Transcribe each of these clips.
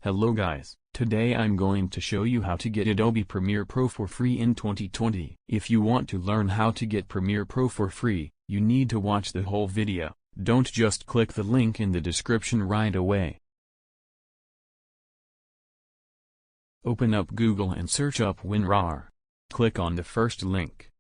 Hello guys, today I'm going to show you how to get Adobe Premiere Pro for free in 2020. If you want to learn how to get Premiere Pro for free, you need to watch the whole video. Don't just click the link in the description right away. Open up Google and search up WinRAR. Click on the first link.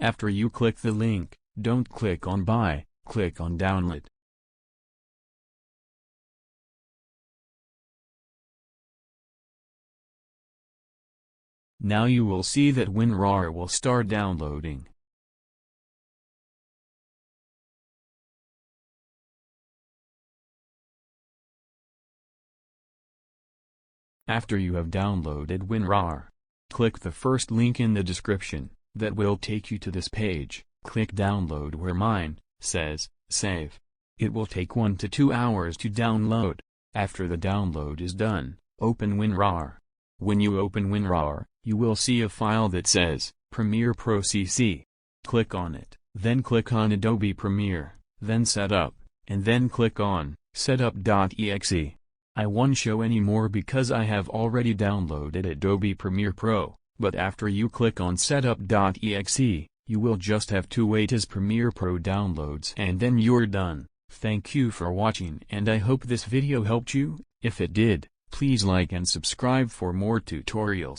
After you click the link, don't click on Buy, click on Download. Now you will see that WinRAR will start downloading. After you have downloaded WinRAR, click the first link in the description. That will take you to this page. Click download where mine says save. It will take 1 to 2 hours to download. After the download is done, open WinRAR. When you open WinRAR, you will see a file that says Premiere Pro CC. Click on it, then click on Adobe Premiere, then Setup, and then click on Setup.exe. I won't show any more because I have already downloaded Adobe Premiere Pro. But after you click on Setup.exe, you will just have to wait as Premiere Pro downloads and then you're done. Thank you for watching and I hope this video helped you. If it did, please like and subscribe for more tutorials.